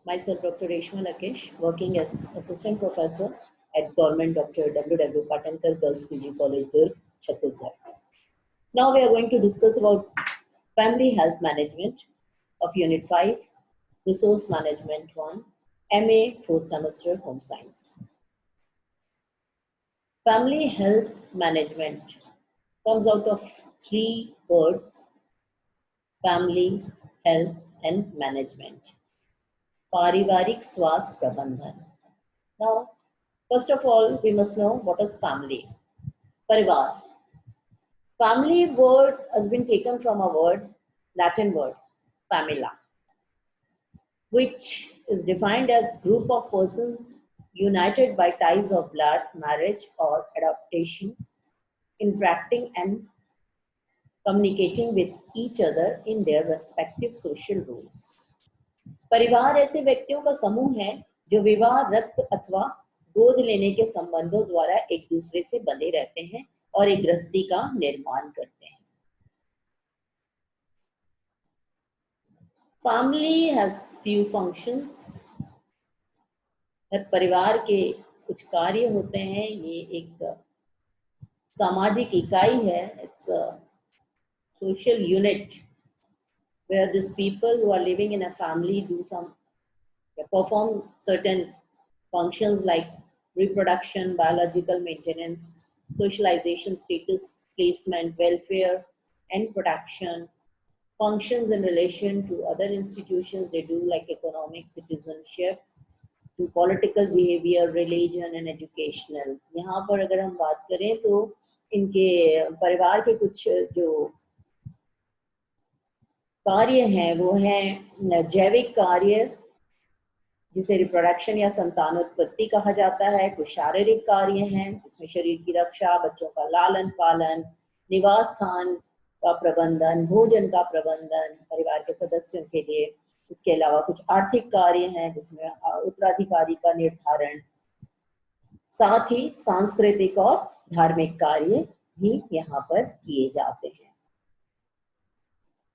Myself, Dr. Reshma Lakesh, working as Assistant Professor at Government Dr. W. Patankar Girls PG College, Durg, Chhattisgarh. Now we are going to discuss about Family Health Management of Unit 5, Resource Management 1, MA 4th Semester Home Science. Family Health Management comes out of three words: family, health and management. Parivarik Swasth Prabandhan. Now, first of all, we must know what is family. Parivar. Family word has been taken from a word, Latin word, famila, which is defined as group of persons united by ties of blood, marriage or adoption, interacting and communicating with each other in their respective social roles. परिवार ऐसे व्यक्तियों का समूह है जो विवाह, रक्त अथवा गोद लेने के संबंधों द्वारा एक दूसरे से बंधे रहते हैं और एक गृहस्थी का निर्माण करते हैं. Family has few functions. परिवार के कुछ कार्य होते हैं. ये एक सामाजिक इकाई है. It's a social unit where these people who are living in a family perform certain functions like reproduction, biological maintenance, socialization, status placement, welfare and protection. Functions in relation to other institutions they do, like economic, citizenship, to political behavior, religion and educational. यहाँ पर अगर हम बात करें तो इनके परिवार के कुछ जो कार्य हैं वो हैं जैविक कार्य, जिसे रिप्रोडक्शन या संतानोत्पत्ति कहा जाता है. कुछ शारीरिक कार्य हैं जिसमें शरीर की रक्षा, बच्चों का लालन पालन, निवास स्थान का प्रबंधन, भोजन का प्रबंधन परिवार के सदस्यों के लिए. इसके अलावा कुछ आर्थिक कार्य हैं जिसमें उत्तराधिकारी का निर्धारण, साथ ही सांस्कृतिक और धार्मिक कार्य भी यहाँ पर किए जाते हैं.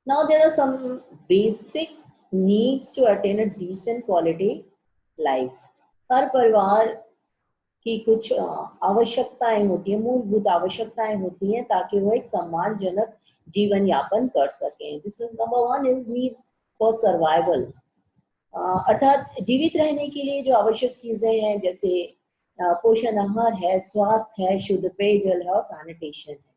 Now there are some basic needs to attain a decent quality life. हर परिवार की कुछ आवश्यकताएं होती हैं, मूलभूत आवश्यकताएं होती हैं ताकि वो एक सम्मानजनक जीवन यापन कर सकें. जिसमें number 1 is needs for survival. अर्थात जीवित रहने के लिए जो आवश्यक चीजें हैं, जैसे पोषण आहार है, स्वास्थ्य है, शुद्ध पेयजल है और सैनिटेशन है.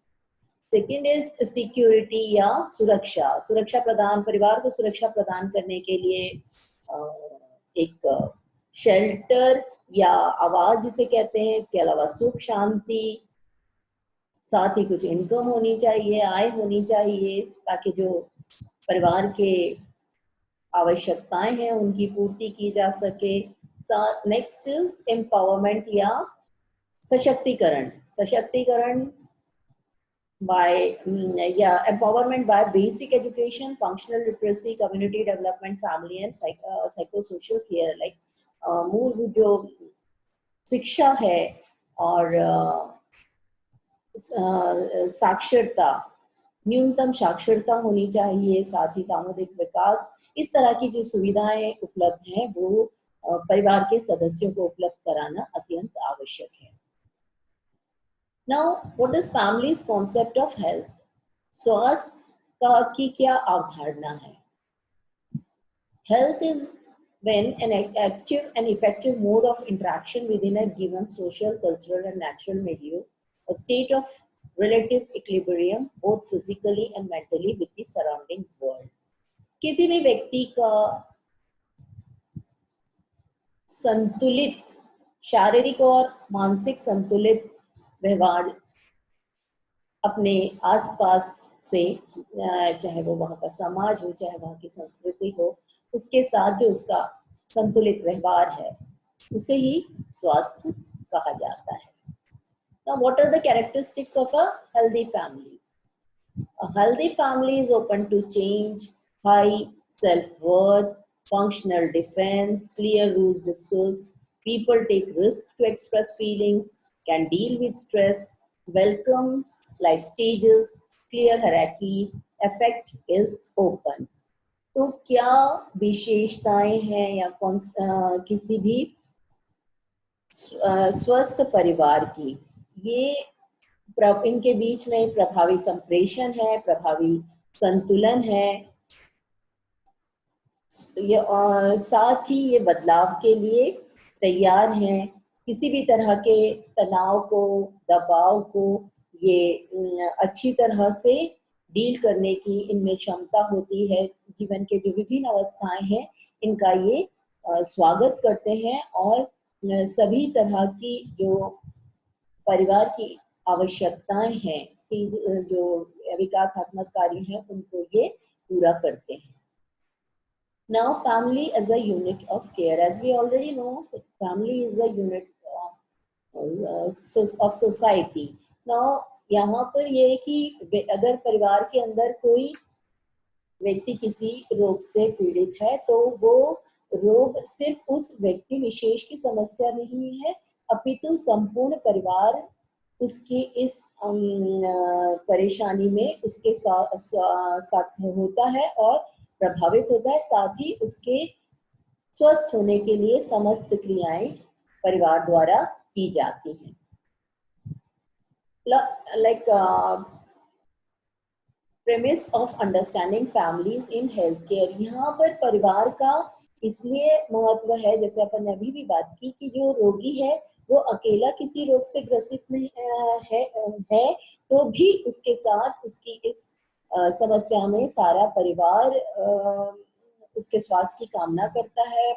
सेकेंड इज सिक्योरिटी या सुरक्षा. सुरक्षा प्रदान, परिवार को सुरक्षा प्रदान करने के लिए एक शेल्टर या आवास जिसे कहते हैं. इसके अलावा सुख शांति, साथ ही कुछ इनकम होनी चाहिए, आय होनी चाहिए ताकि जो परिवार के आवश्यकताएं हैं उनकी पूर्ति की जा सके. नेक्स्ट इज एम्पावरमेंट या सशक्तिकरण. सशक्तिकरण by empowerment by basic education, functional literacy, community development, family and psychosocial care. Like मूलभूत जो शिक्षा है और साक्षरता, न्यूनतम साक्षरता होनी चाहिए, साथ ही सामुदायिक विकास. इस तरह की जो सुविधाएं उपलब्ध हैं वो परिवार के सदस्यों को उपलब्ध कराना अत्यंत आवश्यक है. Now, what is family's concept of health? स्वास्थ्य का की क्या अवधारणा है? Health is when an active and effective mode of interaction within a given social, cultural and natural milieu, a state of relative equilibrium both physically and mentally with the surrounding world. किसी भी व्यक्ति का संतुलित शारीरिक और मानसिक संतुलित व्यवहार अपने आसपास से, चाहे वो वहाँ का समाज हो, चाहे वहाँ की संस्कृति हो, उसके साथ जो उसका संतुलित व्यवहार है उसे ही स्वास्थ्य कहा जाता है. Now, what are the characteristics of a healthy family? A healthy family is open to change, high self-worth, functional defense, clear rules discussed, people take risks to express feelings, can deal with stress, welcomes life stages, clear hierarchy, affect is open. तो क्या विशेषताएं हैं या किसी भी स्वस्थ परिवार की, ये इनके बीच में प्रभावी संप्रेषण है, प्रभावी संतुलन है, ये साथ ही ये बदलाव के लिए तैयार हैं, किसी भी तरह के तनाव को, दबाव को ये अच्छी तरह से डील करने की इनमें क्षमता होती है। जीवन के जो विभिन्न अवस्थाएं हैं इनका ये स्वागत करते हैं और सभी तरह की जो परिवार की आवश्यकताएं हैं, जो विकासात्मक कार्य हैं उनको ये पूरा करते हैं। Now, family as a unit of care, as we already know, family is a unit of society. Now, यहाँ पर ये है कि अगर परिवार के अंदर कोई व्यक्ति किसी रोग से पीड़ित है तो वो रोग सिर्फ उस व्यक्ति विशेष की समस्या नहीं है, अपितु संपूर्ण परिवार उसकी इस परेशानी में उसके साथ होता है और प्रभावित होता है। साथ ही उसके स्वस्थ होने के लिए समस्त क्रियाएं परिवार द्वारा की जाती हैं। Like premise of understanding families in healthcare, यहाँ पर परिवार का इसलिए महत्व है, जैसे अपन ने अभी भी बात की कि जो रोगी है वो अकेला किसी रोग से ग्रसित नहीं है तो भी उसके साथ उसकी इस समस्या में सारा परिवार उसके स्वास्थ्य की कामना करता है,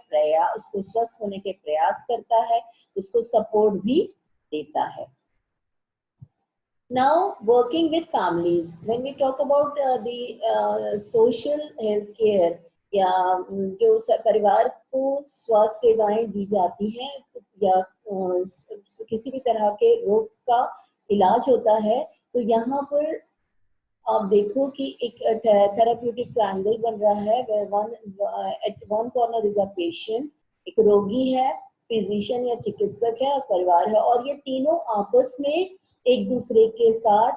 उसको स्वस्थ होने के प्रयास करता है, उसको सपोर्ट भी देता है। Now, working with families, when we talk about the social health care या जो परिवार को स्वास्थ्य सेवाएं दी जाती हैं या किसी भी तरह के रोग का इलाज होता है, तो यहाँ पर आप देखो कि एक थेराप्यूटिक ट्रायंगल बन रहा है, where at one corner is a patient, एक रोगी है, फिजिशियन या चिकित्सक है और परिवार है, और ये तीनों आपस में एक दूसरे के साथ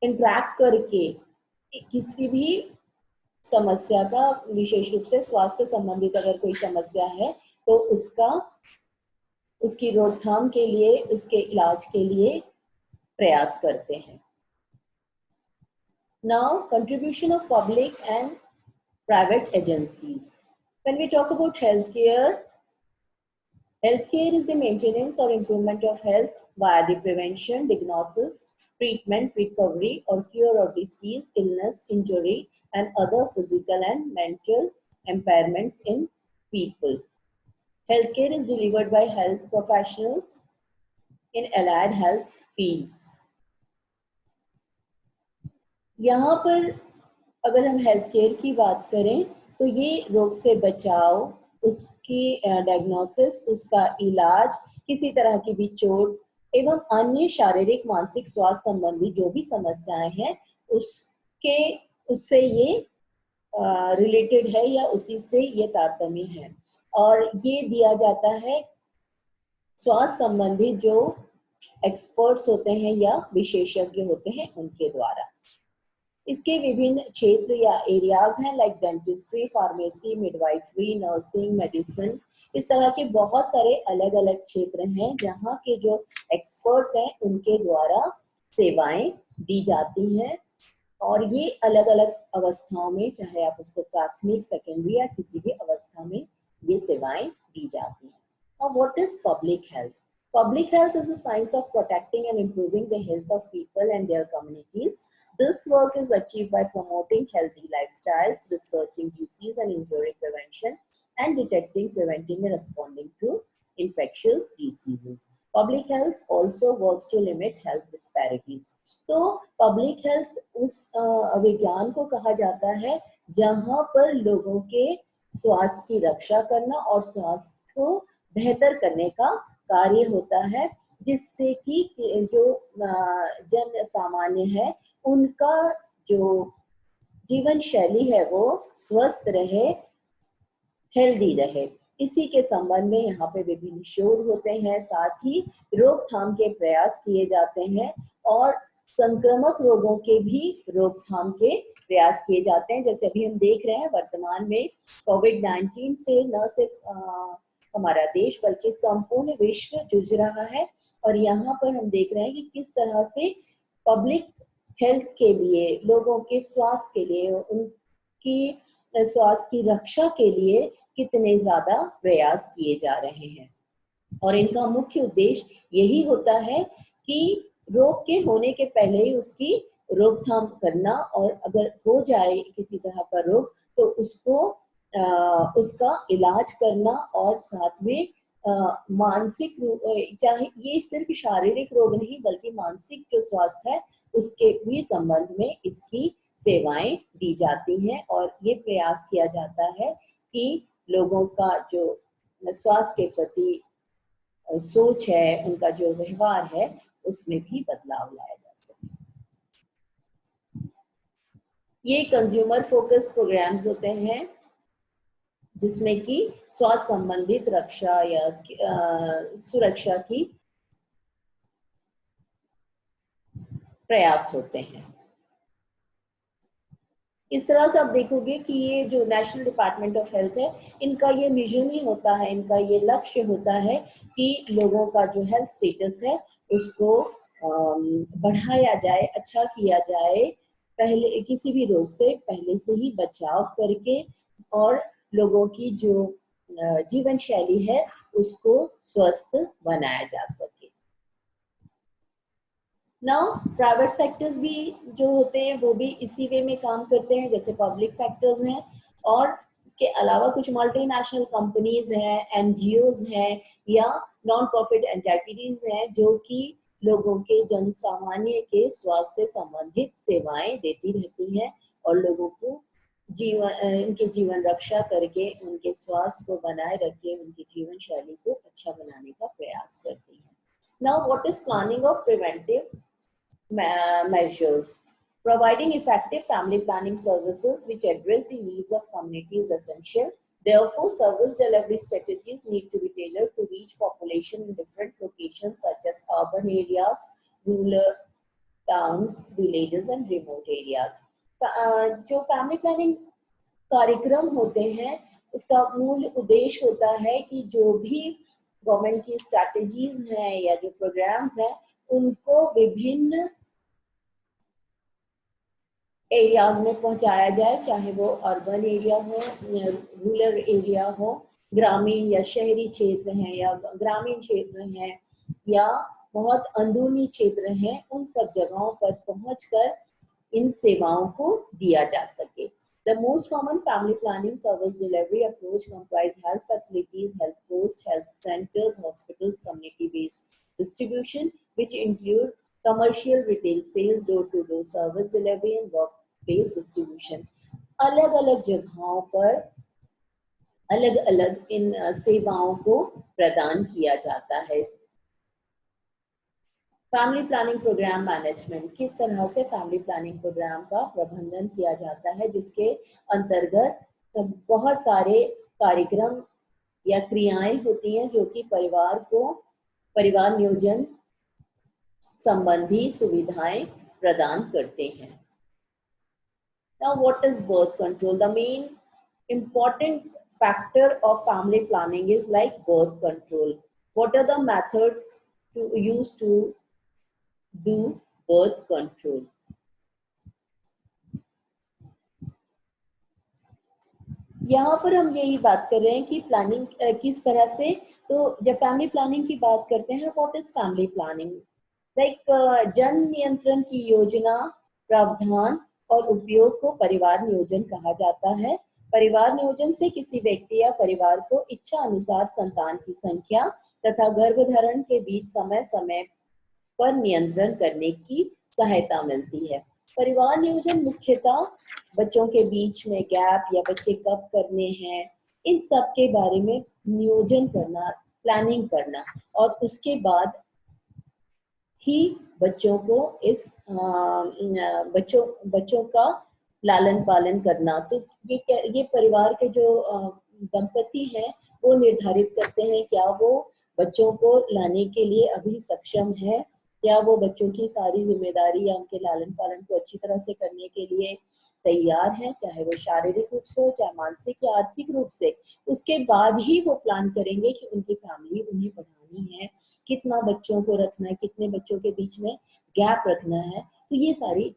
इंटरैक्ट करके किसी भी समस्या का, विशेष रूप से स्वास्थ्य संबंधित अगर कोई समस्या है तो उसकी रोकथाम के लिए, उसके इलाज के लिए प्रयास करते हैं। Now, contribution of public and private agencies. When we talk about healthcare, healthcare is the maintenance or improvement of health via the prevention, diagnosis, treatment, recovery or cure of disease, illness, injury and other physical and mental impairments in people. Healthcare is delivered by health professionals in allied health fields. यहाँ पर अगर हम health care की बात करें तो ये रोग से बचाव, उसकी डायग्नोसिस, उसका इलाज, किसी तरह की भी चोट एवं अन्य शारीरिक मानसिक स्वास्थ्य संबंधी जो भी समस्याएं हैं उससे ये रिलेटेड है या उसी से ये तारतम्य है, और ये दिया जाता है स्वास्थ्य संबंधी जो एक्सपर्ट्स होते हैं या विशेषज्ञ होते हैं उनके द्वारा। इसके विभिन्न क्षेत्र या एरियाज हैं, like dentistry, pharmacy, midwifery, nursing, medicine, इस तरह के बहुत सारे अलग अलग क्षेत्र हैं जहाँ के जो एक्सपर्ट्स हैं उनके द्वारा सेवाएं दी जाती हैं, और ये अलग अलग अवस्थाओं में, चाहे आप उसको प्राथमिक, सेकेंडरी या किसी भी अवस्था में ये सेवाएं दी जाती हैं। और what is public health? Public health is the science of protecting and improving the health of people and their communities. This work is achieved by promoting healthy lifestyles, researching disease and injury prevention, and detecting, preventing, and responding to infectious diseases. Public health also works to limit health disparities. तो public health उस विज्ञान को कहा जाता है जहाँ पर लोगों के स्वास्थ्य की रक्षा करना और स्वास्थ्य को बेहतर करने का कार्य होता है, जिससे कि जो जन सामान्य है उनका जो जीवन शैली है वो स्वस्थ रहे, हेल्दी रहे। इसी के संबंध में यहाँ पे विभिन्न शोध होते हैं, साथ ही रोकथाम के प्रयास किए जाते हैं, और संक्रामक रोगों के भी रोकथाम के प्रयास किए जाते हैं। जैसे अभी हम देख रहे हैं वर्तमान में कोविड-19 से न सिर्फ हमारा देश बल्कि संपूर्ण विश्व जूझ रहा है, और यहाँ पर हम देख रहे हैं कि किस तरह से पब्लिक हेल्थ के लिए, लोगों के स्वास्थ्य के लिए, उनकी स्वास्थ्य की रक्षा के लिए कितने ज्यादा प्रयास किए जा रहे हैं। और इनका मुख्य उद्देश्य यही होता है कि रोग के होने के पहले ही उसकी रोकथाम करना, और अगर हो जाए किसी तरह का रोग तो उसको उसका इलाज करना, और साथ में मानसिक चाहे ये सिर्फ शारीरिक रोग नहीं बल्कि मानसिक जो स्वास्थ्य है उसके भी संबंध में इसकी सेवाएं दी जाती हैं। और ये प्रयास किया जाता है कि लोगों का जो स्वास्थ्य के प्रति सोच है, उनका जो व्यवहार है, उसमें भी बदलाव लाया जा सके। ये कंज्यूमर फोकस प्रोग्राम्स होते हैं जिसमें कि स्वास्थ्य संबंधित रक्षा या सुरक्षा की प्रयास होते हैं। इस तरह से आप देखोगे कि ये जो नेशनल डिपार्टमेंट ऑफ हेल्थ है, इनका ये मिशन ही होता है, इनका ये लक्ष्य होता है कि लोगों का जो हेल्थ स्टेटस है उसको बढ़ाया जाए, अच्छा किया जाए, पहले किसी भी रोग से पहले से ही बचाव करके, और लोगों की जो जीवन शैली है उसको स्वस्थ बनाया जा सके। नाउ प्राइवेट सेक्टर्स भी जो होते हैं वो भी इसी वे में काम करते हैं जैसे पब्लिक सेक्टर्स हैं, और इसके अलावा कुछ मल्टीनेशनल कंपनीज हैं, एनजीओज हैं, या नॉन प्रॉफिट एंटिटीज हैं जो कि लोगों के जन सामान्य के स्वास्थ्य से संबंधित सेवाएं देती रहती हैं, और लोगों को उनके जीवन रक्षा करके उनके स्वास्थ्य को बनाए रखे उनकी जीवन शैली को अच्छा बनाने का प्रयास करती हैं। Now what is planning of preventive measures? Providing effective family planning services which address the needs of community is essential. Therefore, service delivery strategies need to be tailored to reach population in different locations such as urban areas, rural towns, villages and remote areas. जो family planning कार्यक्रम होते हैं उसका मूल उद्देश्य होता है कि जो भी गवर्नमेंट की स्ट्रैटेजीज हैं या जो प्रोग्राम्स हैं उनको विभिन्न एरियाज में पहुंचाया जाए, चाहे वो अर्बन एरिया हो या रूरल एरिया हो, ग्रामीण या शहरी क्षेत्र हैं या ग्रामीण क्षेत्र हैं या बहुत अंदरूनी क्षेत्र हैं, उन सब जगहों पर पहुंचकर इन सेवाओं को दिया जा सके। The most common family planning service delivery approach comprise health facilities, health posts, health centers, hospitals, community-based distribution, which include commercial retail sales, door-to-door service delivery and work-based distribution. अलग-अलग जगहों पर अलग-अलग इन सेवाओं को प्रदान किया जाता है। फैमिली प्लानिंग प्रोग्राम मैनेजमेंट, किस तरह से फैमिली प्लानिंग प्रोग्राम का प्रबंधन किया जाता है जिसके अंतर्गत बहुत सारे कार्यक्रम या क्रियाएं होती हैं जो कि परिवार नियोजन संबंधी सुविधाएं प्रदान करते हैं। Now what is birth control? The main important factor of family planning is like birth control. What are the methods to use to do birth control? यहाँ पर हम यही बात कर रहे हैं कि प्लानिंग किस तरह से, तो जब फैमिली प्लानिंग की बात करते हैं, what is family planning? Like जन नियंत्रण की योजना, प्रावधान और उपयोग को परिवार नियोजन कहा जाता है। परिवार नियोजन से किसी व्यक्ति या परिवार को इच्छा अनुसार संतान की संख्या तथा गर्भधारण के बीच समय समय पर नियंत्रण करने की सहायता मिलती है। परिवार नियोजन मुख्यतः बच्चों के बीच में गैप या बच्चे कब करने हैं, इन सब के बारे में नियोजन करना, प्लानिंग करना, और उसके बाद ही बच्चों को बच्चों का लालन पालन करना। तो ये परिवार के जो दंपति हैं वो निर्धारित करते हैं क्या वो बच्चों को लाने के लिए अभी सक्षम है क्या वो बच्चों की सारी जिम्मेदारी या उनके लालन पालन को अच्छी तरह से करने के लिए तैयार है, चाहे वो शारीरिक रूप से हो, चाहे मानसिक या आर्थिक रूप से। उसके बाद ही वो प्लान करेंगे कि उनकी फैमिली उन्हें बढ़ानी है, कितना बच्चों को रखना है, कितने बच्चों के बीच में गैप रखना है। तो ये सारी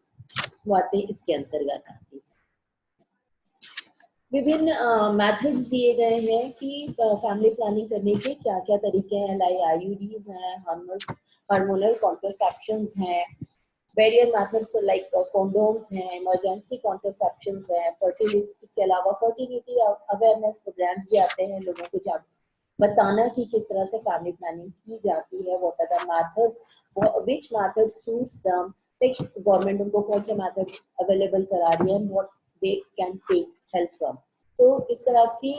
बातें इसके अंतर्गत आती हैं। विभिन्न मेथड्स दिए गए हैं कि फैमिली प्लानिंग करने के क्या क्या तरीके हैं, लाइक आईयूडीज हैं, हार्मोनल कॉन्ट्रासेप्शंस हैं, वेरियर मेथड्स लाइक कॉन्डोम्स हैं, इमरजेंसी कॉन्ट्रासेप्शंस हैं, फर्टिलिटी, इसके अलावा फर्टिलिटी अवेयरनेस प्रोग्राम्स भी आते हैं लोगों को बताना कि किस तरह से फैमिली प्लानिंग की जाती है, what are the methods, which method suits them, like government उनको कौन से मेथड अवेलेबल करा रही है, what they can take help from. तो इस तरह की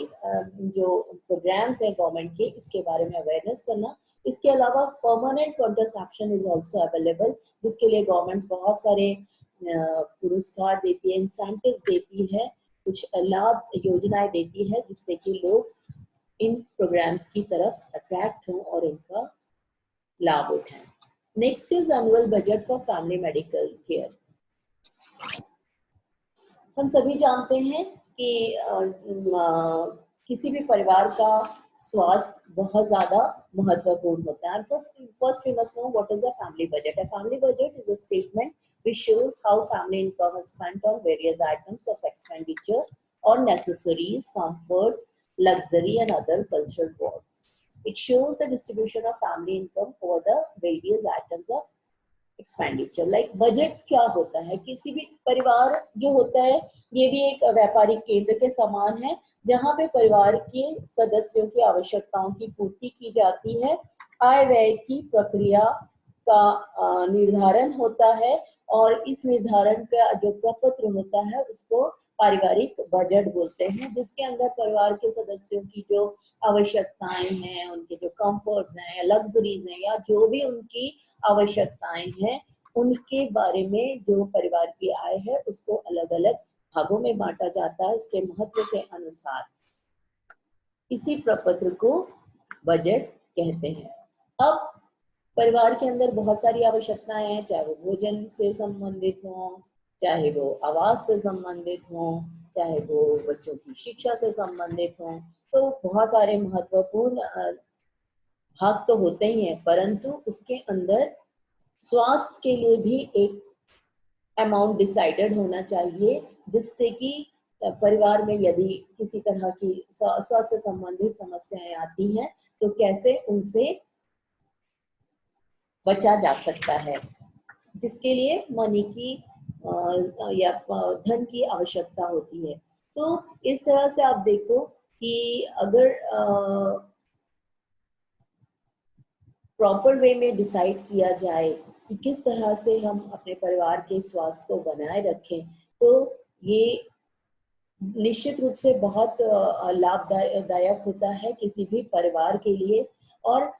जो प्रोग्राम्स हैं गवर्नमेंट के, इसके बारे में अवेयरनेस करना। इसके अलावा permanent contraception is also available, जिसके लिए गवर्नमेंट बहुत सारे पुरस्कार देती है, इंसेंटिव्स देती है, कुछ लाभ योजनाएं देती है, जिससे कि लोग इन प्रोग्राम्स की तरफ अट्रैक्ट हों और इनका लाभ उठाएं। Next is annual budget for family medical care. हम सभी जानते हैं कि किसी भी परिवार का स्वास्थ्य बहुत ज्यादा महत्वपूर्ण होता है। First we must know what is a family budget. A family budget is a statement which shows how family income is spent on various items of expenditure or necessaries, comforts, luxury and other cultural goods. It shows the distribution of family income over the various items of expenditure. Like budget क्या होता है, किसी भी परिवार जो होता है ये भी एक व्यापारिक केंद्र के समान है, जहाँ पे परिवार के सदस्यों की आवश्यकताओं की पूर्ति की जाती है, आय व्यय की प्रक्रिया का निर्धारण होता है, और इस निर्धारण का जो प्रपत्र होता है उसको पारिवारिक बजट बोलते हैं, जिसके अंदर परिवार के सदस्यों की जो आवश्यकताएं हैं, उनके जो कंफर्ट्स हैं या लग्जरीज हैं या जो भी उनकी आवश्यकताएं हैं, उनके बारे में जो परिवार की आय है उसको अलग अलग भागों में बांटा जाता है इसके महत्व के अनुसार। इसी प्रपत्र को बजट कहते हैं। अब परिवार के अंदर बहुत सारी आवश्यकताएं हैं, चाहे वो भोजन से संबंधित हो, चाहे वो आवास से संबंधित हो, चाहे वो बच्चों की शिक्षा से संबंधित हो। तो बहुत सारे महत्वपूर्ण भाग तो होते ही हैं, परंतु उसके अंदर स्वास्थ्य के लिए भी एक अमाउंट डिसाइडेड होना चाहिए, जिससे कि परिवार में यदि किसी तरह की स्वास्थ्य से संबंधित समस्याएं आती हैं तो कैसे उनसे बचा जा सकता है, जिसके लिए मनी की या धन की आवश्यकता होती है। तो इस तरह से आप देखो कि अगर प्रॉपर वे में डिसाइड किया जाए कि किस तरह से हम अपने परिवार के स्वास्थ्य को बनाए रखें, तो ये निश्चित रूप से बहुत लाभदायक होता है किसी भी परिवार के लिए, और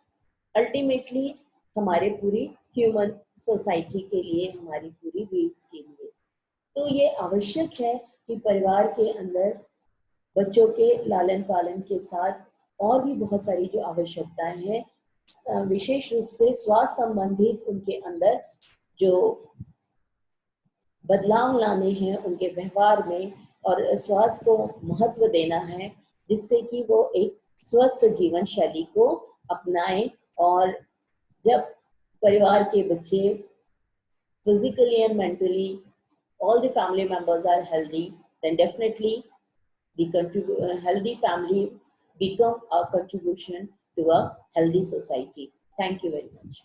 अल्टीमेटली हमारे पूरी ह्यूमन सोसाइटी के लिए, हमारी पूरी रेस के लिए। तो ये आवश्यक है कि परिवार के अंदर बच्चों के लालन पालन के साथ और भी बहुत सारी जो आवश्यकताएं हैं, विशेष रूप से स्वास्थ्य संबंधित उनके अंदर जो बदलाव लाने हैं उनके व्यवहार में, और स्वास्थ्य को महत्व देना है, जिससे कि वो एक स्वस्थ जीवन शैली को अपनाएं। और जब परिवार के बच्चे physically and mentally all the family members are healthy, then definitely the healthy family become a contribution to a healthy society. Thank you very much.